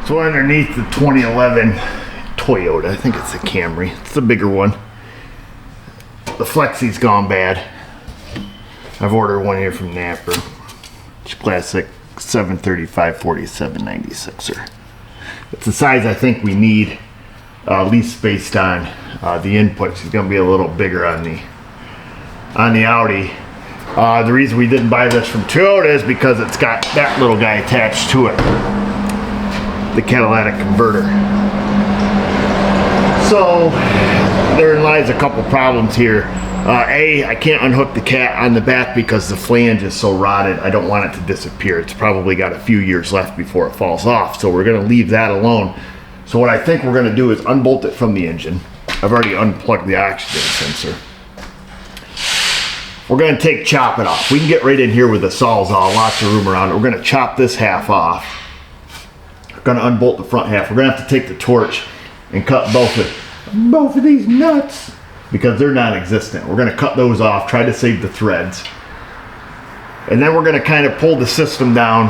So underneath the 2011 Toyota, I think it's a Camry, it's the bigger one. The Flexi's gone bad. I've ordered one here from Napper. It's classic 735 4796er. It's the size I think we need, at least based on the inputs. It's going to be a little bigger on the Audi. The reason we didn't buy this from Toyota is because it's got that little guy attached to it, the catalytic converter. So therein lies a couple problems here. I can't unhook the cat on the back because the flange is so rotted. I don't want it to disappear. It's probably got a few years left before it falls off, so we're going to leave that alone. So what I think we're going to do is unbolt it from the engine. I've already unplugged the oxygen sensor. We're going to chop it off. We can get right in here with a Sawzall, lots of room around it. We're going to chop this half off. We're going to unbolt the front half. We're going to have to take the torch and cut both of these nuts because they're non-existent. We're going to cut those off, try to save the threads. And then we're going to kind of pull the system down,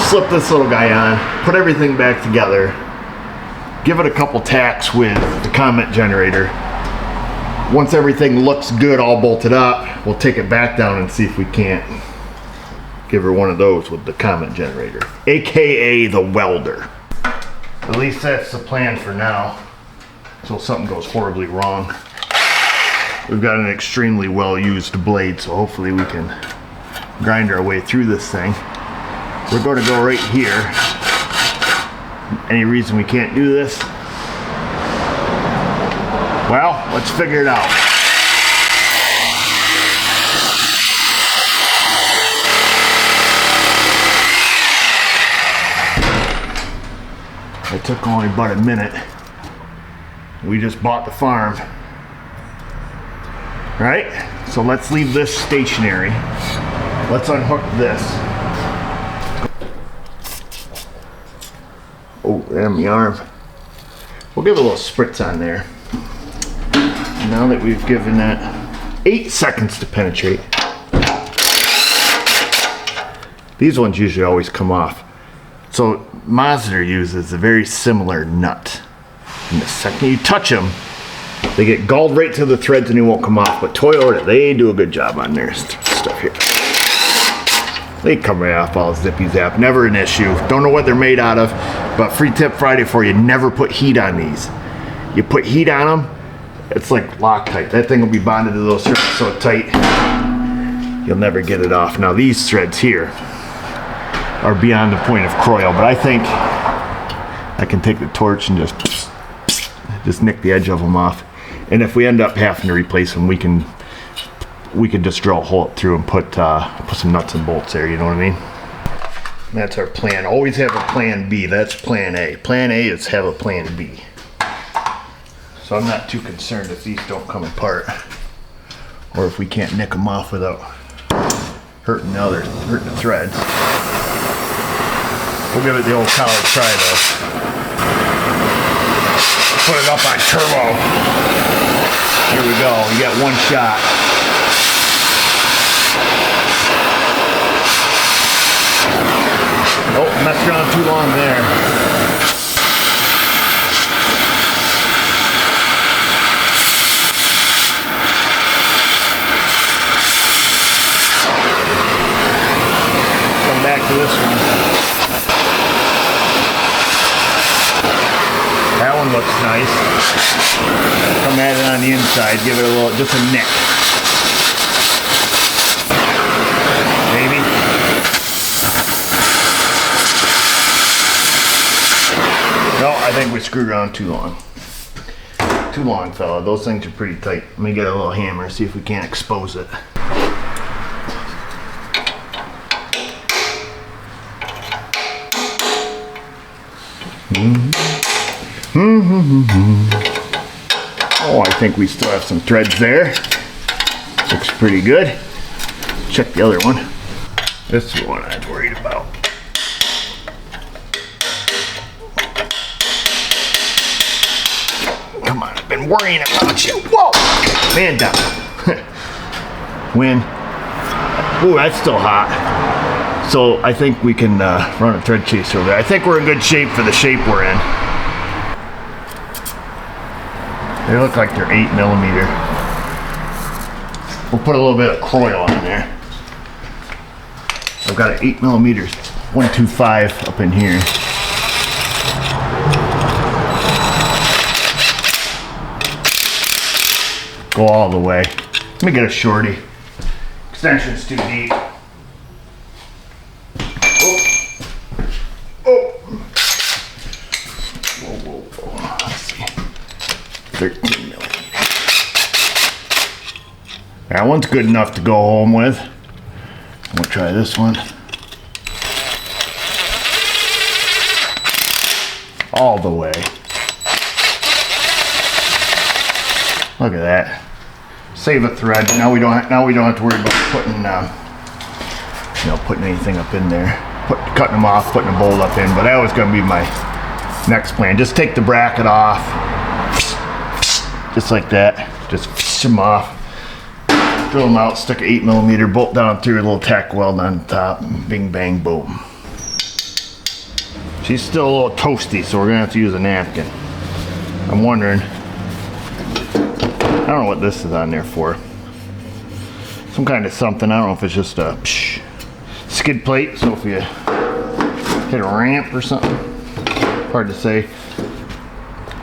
slip this little guy on, put everything back together, give it a couple tacks with the comment generator. Once everything looks good, all bolted up, we'll take it back down and see if we can't give her one of those with the comment generator, AKA the welder. At least that's the plan for now, until something goes horribly wrong. We've got an extremely well-used blade, so hopefully we can grind our way through this thing. We're going to go right here. Any reason we can't do this? Well, let's figure it out. It took only about a minute. We just bought the farm. Right? So let's leave this stationary. Let's unhook this. Oh, damn the arm. We'll give a little spritz on there. Now that we've given that 8 seconds to penetrate. These ones usually always come off. So Mazda uses a very similar nut. And the second you touch them, they get galled right to the threads and they won't come off. But Toyota, they do a good job on their stuff here. They come right off all zippy zap, never an issue. Don't know what they're made out of, but free tip Friday for you, never put heat on these. You put heat on them, it's like Loctite. That thing will be bonded to those threads so tight, you'll never get it off. Now these threads here are beyond the point of croil, but I think I can take the torch and just nick the edge of them off. And if we end up having to replace them, we can just drill a hole through and put some nuts and bolts there, you know what I mean? That's our plan. Always have a plan B. That's plan A. Plan A is have a plan B. So I'm not too concerned if these don't come apart or if we can't nick them off without hurting the threads. We'll give it the old college try though. Put it up on turbo. Here we go. You got one shot. Oh, messed around too long there. Come back to this one. That one looks nice. Come at it on the inside, give it a little, just a nick. Maybe. No, I think we screwed around too long. Too long, fella. Those things are pretty tight. Let me get a little hammer, see if we can't expose it. Oh, I think we still have some threads there. Looks pretty good. Check the other one. This is the one I was worried about. Come on, I've been worrying about you. Whoa! Man down. Win. Ooh, that's still hot. So I think we can run a thread chaser over there. I think we're in good shape for the shape we're in. They look like they're 8mm. We'll put a little bit of coil on there. I've got an 8mm 125 up in here. Go all the way. Let me get a shorty. Extension's too deep. Whoa. Let's see. 13mm. That one's good enough to go home with. We'll try this one. All the way. Look at that. Save a thread. Now we don't have to worry about putting anything up in there. Cutting them off, putting a bolt up in. But that was going to be my next plan. Just take the bracket off, just like that. Just fish them off. Drill them out. Stick an 8mm bolt down through a little tack weld on the top. Bing, bang, boom. She's still a little toasty, so we're gonna have to use a napkin. I'm wondering. I don't know what this is on there for. Some kind of something. I don't know if it's just a skid plate. So if you hit a ramp or something, hard to say.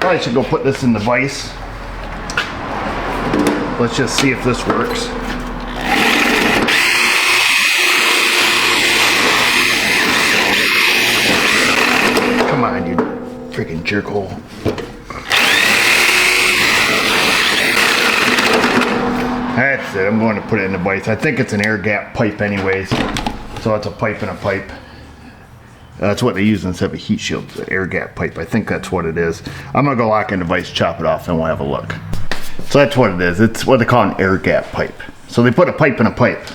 Probably should go put this in the vise. Let's just see if this works. Come on, you freaking jerkhole. That's it. I'm going to put it in the vise. I think it's an air gap pipe anyways. So it's a pipe and a pipe. That's what they use instead of a heat shield, the air gap pipe. I think that's what it is. I'm going to go lock in the vise, chop it off, and we'll have a look. So that's what it is. It's what they call an air gap pipe. So they put a pipe in a pipe.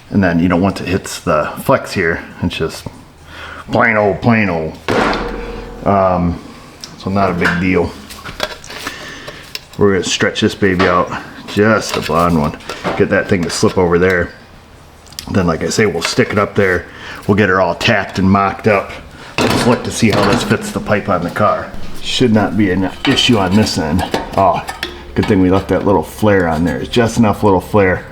And then, once it hits the flex here, it's just plain old. So not a big deal. We're going to stretch this baby out. Just a blonde one. Get that thing to slip over there. Then, like I say, we'll stick it up there. We'll get her all tacked and mocked up. Let's look to see how this fits the pipe on the car. Should not be an issue on this end. Oh, good thing we left that little flare on there. It's just enough little flare.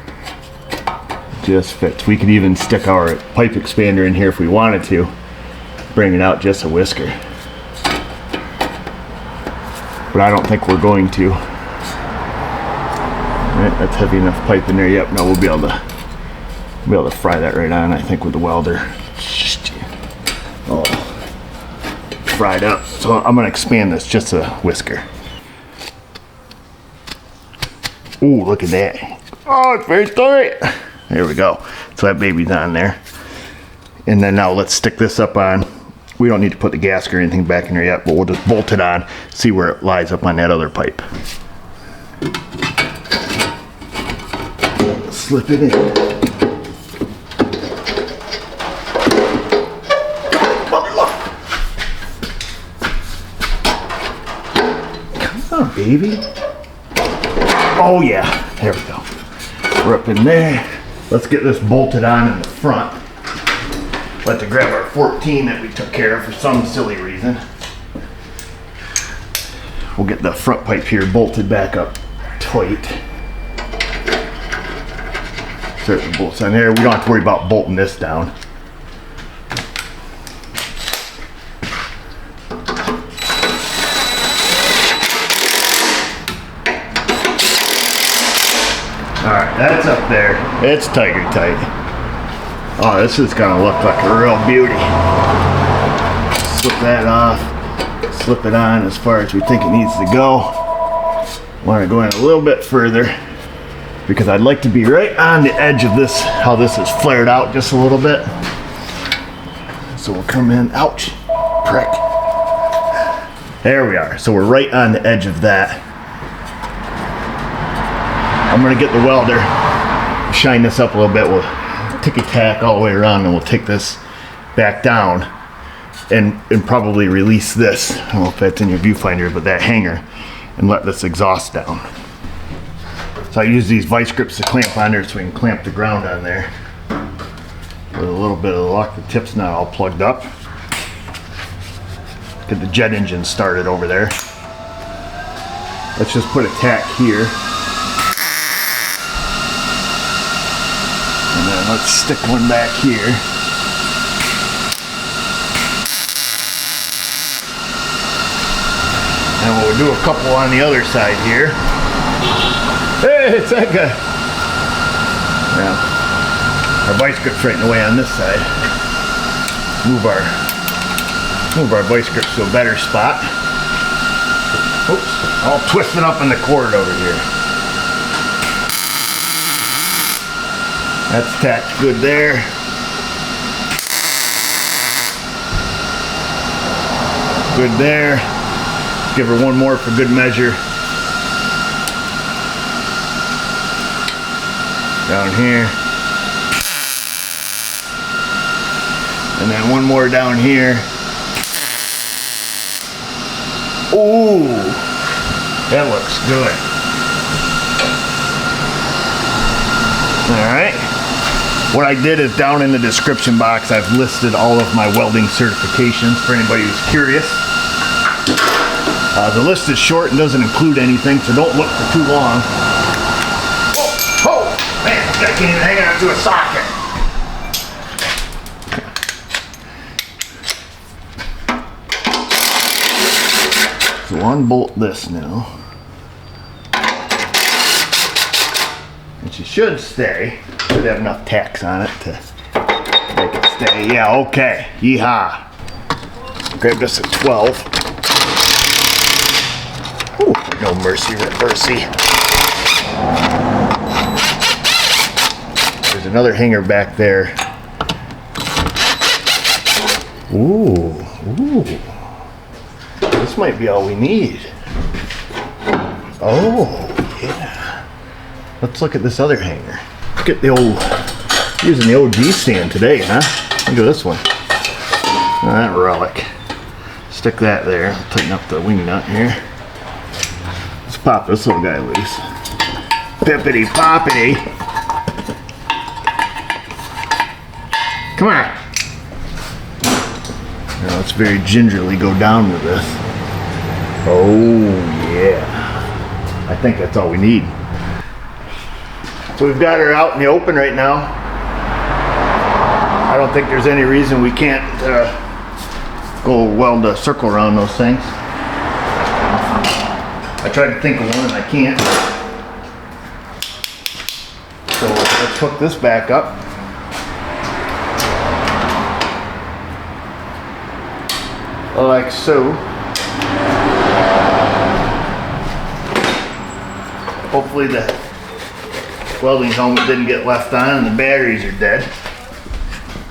Just fits. We could even stick our pipe expander in here if we wanted to. Bring it out just a whisker. But I don't think we're going to. Right, that's heavy enough pipe in there. Yep, no, we'll be able to fry that right on, I think, with the welder. Oh, fried up. So I'm gonna expand this just a whisker. Ooh, look at that. Oh, it's very tight. There we go. So that baby's on there. And then now let's stick this up on. We don't need to put the gasket or anything back in there yet, but we'll just bolt it on, see where it lies up on that other pipe. Slip it in. Come on, baby. Oh yeah, there we go. We're up in there. Let's get this bolted on in the front. Let's grab our 14 that we took care of for some silly reason. We'll get the front pipe here bolted back up tight. Insert the bolts on there. We don't have to worry about bolting this down. Alright, that's up there. It's tiger tight. Oh, this is gonna look like a real beauty. Slip that off. Slip it on as far as we think it needs to go. Want to go in a little bit further because I'd like to be right on the edge of this, how this is flared out just a little bit. So we'll come in, ouch, prick. There we are. So we're right on the edge of that. I'm gonna get the welder, shine this up a little bit. We'll ticky tack all the way around and we'll take this back down and probably release this. I don't know if that's in your viewfinder, but that hanger, and let this exhaust down. So I use these vice grips to clamp on there so we can clamp the ground on there. With a little bit of luck, the tip's not all plugged up. Get the jet engine started over there. Let's just put a tack here. And then let's stick one back here. And we'll do a couple on the other side here. Hey, it's that guy. Yeah. Our vice grip's right in the way on this side. Move our vice grips to a better spot. Oops, all twisted up in the cord over here. That's tacked good there. Good there. Give her one more for good measure. Down here. And then one more down here. Ooh, that looks good. All right. What I did is down in the description box, I've listed all of my welding certifications for anybody who's curious. The list is short and doesn't include anything, so don't look for too long. Oh, man, I can't even hang on to a socket. So unbolt this now. And she should stay. Should have enough tacks on it to make it stay. Yeah, okay. Yeehaw. Grab this at 12. Ooh, no mercy, reversey. There's another hanger back there. Ooh, ooh. This might be all we need. Oh, yeah. Let's look at this other hanger. Look at the old, using the OG stand today, huh? Look at this one. Oh, that relic. Stick that there. Tighten up the wing nut here. Let's pop this little guy loose. Pippity poppity. Come on. Now let's very gingerly go down with this. Oh yeah. I think that's all we need. So we've got her out in the open right now. I don't think there's any reason we can't go weld a circle around those things. I tried to think of one and I can't. So let's hook this back up. Like so. Hopefully the welding helmet didn't get left on and the batteries are dead.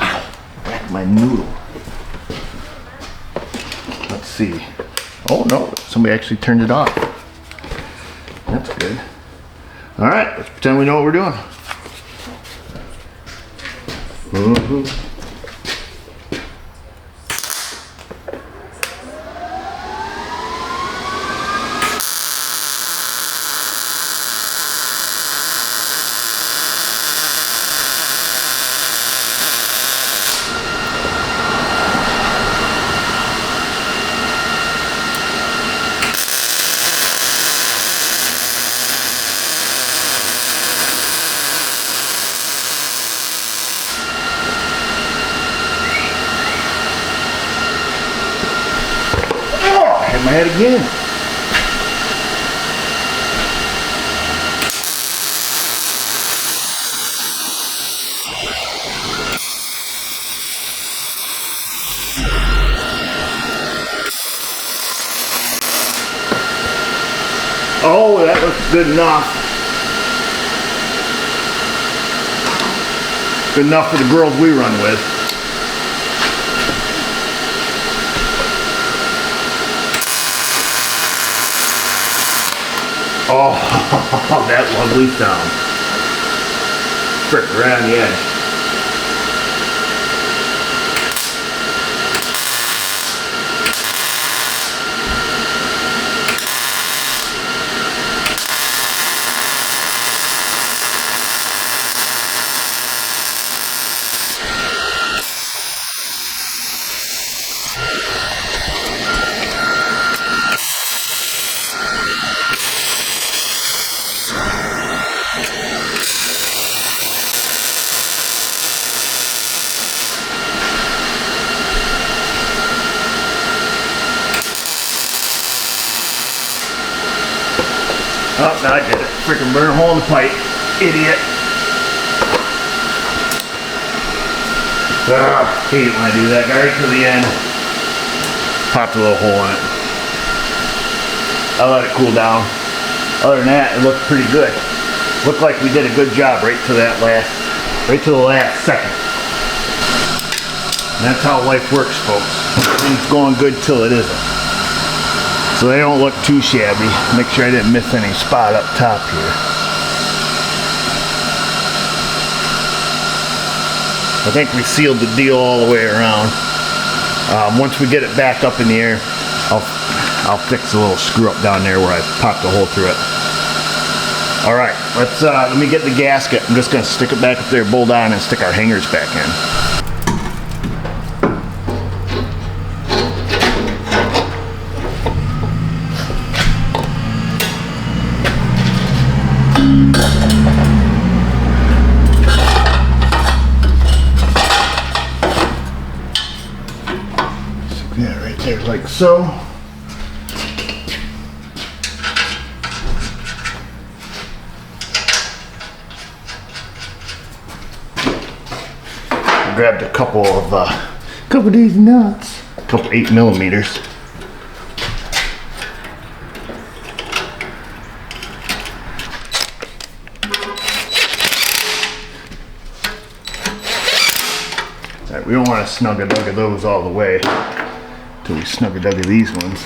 Ow, back my noodle. Let's see. Oh no, somebody actually turned it off. That's good. All right, let's pretend we know what we're doing. My head again. Oh, that looks good enough. Good enough for the girls we run with. Oh, that lovely sound. Frick, right on the edge. Oh, no, I did it. Freaking burn a hole in the pipe. Idiot. Hate when I do that. Got right to the end. Popped a little hole in it. I let it cool down. Other than that, it looked pretty good. Looked like we did a good job right to the last second. And that's how life works, folks. Everything's going good till it isn't. So they don't look too shabby. Make sure I didn't miss any spot up top here. I think we sealed the deal all the way around. Once we get it back up in the air, I'll fix a little screw up down there where I popped a hole through it. All right, let me get the gasket. I'm just gonna stick it back up there, bolt on, and stick our hangers back in. Yeah, right there, like so. I grabbed a couple of these nuts, a couple 8mm. All right, we don't want to snug-a-dug those all the way. Till we snug-a-dug these ones.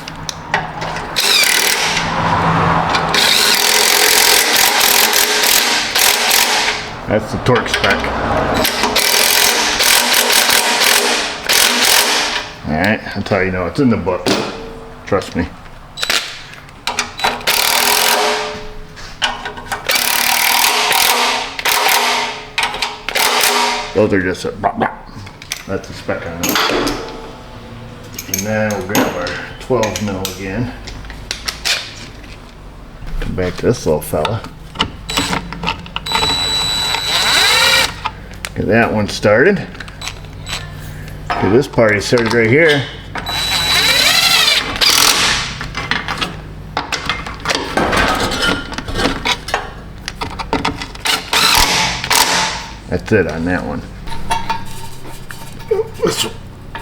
That's the torque spec. Alright, that's how you know it's in the book. Trust me. Those are just a bop, bop. That's the spec on them. And then we'll grab our 12mm again. Come back to this little fella. Get that one started. Get this party started right here. That's it on that one.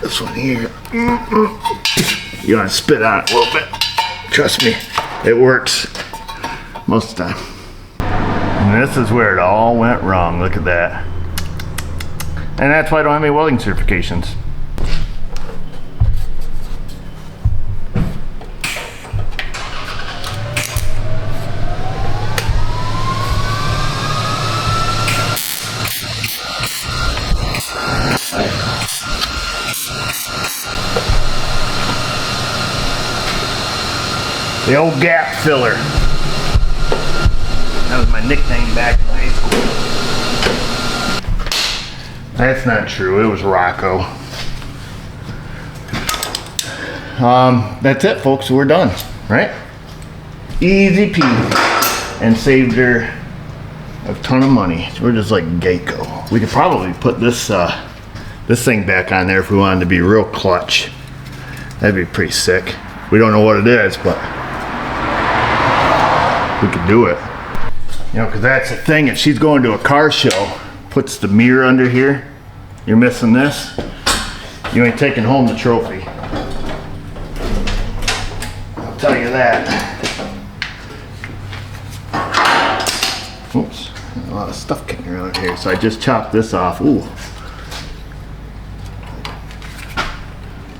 This one here. You want to spit on it a little bit. Trust me, it works most of the time. And this is where it all went wrong. Look at that. And that's why I don't have any welding certifications. The old gap filler. That was my nickname back in high school. That's not true. It was Rocco. That's it, folks. We're done, right? Easy peasy. And saved her a ton of money. We're just like Geico. We could probably put this thing back on there if we wanted to be real clutch. That'd be pretty sick. We don't know what it is, but we could do it. You know, because that's the thing. If she's going to a car show, puts the mirror under here, you're missing this, you ain't taking home the trophy. I'll tell you that. Oops, a lot of stuff kicking around here. So I just chopped this off. Ooh.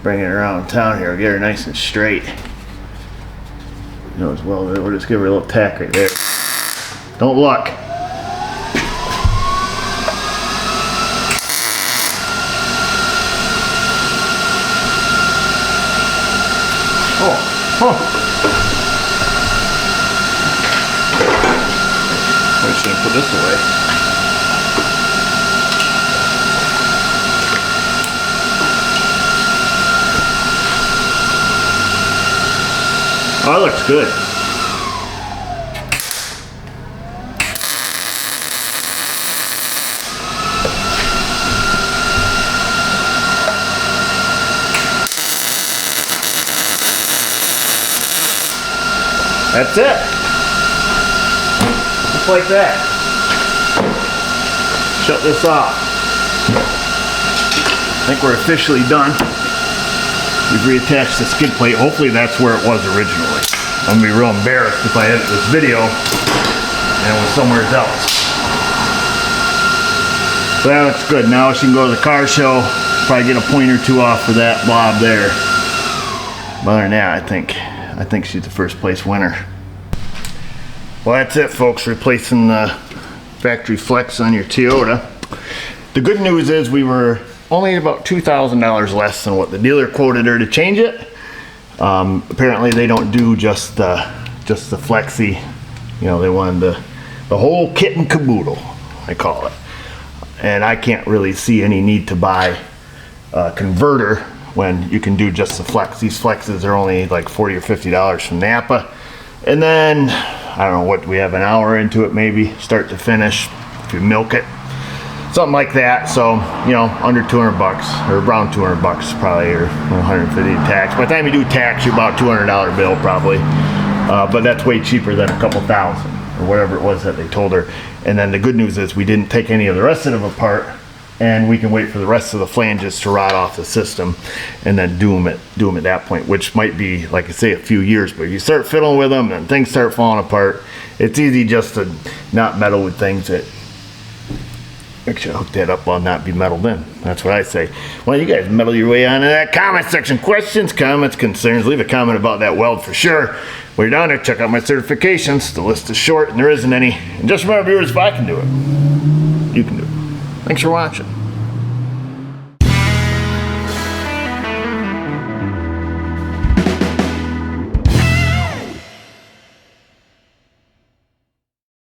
Bring it around town here, get her nice and straight. You know, as well, we'll just give her a little tack right there. Don't look. Oh. I should put this away. Oh, that looks good. That's it. just like that. Shut this off. I think we're officially done. We've reattached the skid plate. Hopefully that's where it was originally. I'm gonna be real embarrassed if I edit this video and it was somewhere else. So that looks good. Now she can go to the car show. Probably get a point or two off for that blob there. But other than that, I think she's the first place winner. Well, that's it, folks. Replacing the factory flex on your Toyota. The good news is we were only about $2,000 less than what the dealer quoted her to change it. Apparently they don't do just the flexi. You know, they wanted the whole kit and caboodle, I call it. And I can't really see any need to buy a converter when you can do just the flex. These flexes are only like $40 or $50 from Napa. And then, I don't know, what, we have an hour into it maybe, start to finish, if you milk it. Something like that. So, you know, under 200 bucks, or around 200 bucks probably, or 150 tax. By the time you do tax, you're about $200 bill probably. But that's way cheaper than a couple thousand, or whatever it was that they told her. And then the good news is we didn't take any of the rest of them apart, and we can wait for the rest of the flanges to rot off the system and then do them at that point, which might be, like I say, a few years. But if you start fiddling with them and things start falling apart, it's easy just to not meddle with things that make sure I hook that up while not be meddled in. That's what I say. Well, you guys meddle your way on in that comment section. Questions, comments, concerns, leave a comment about that weld for sure. While you're down there, check out my certifications. The list is short and there isn't any. And just remember, viewers, if I can do it, you can do it. Thanks for watching.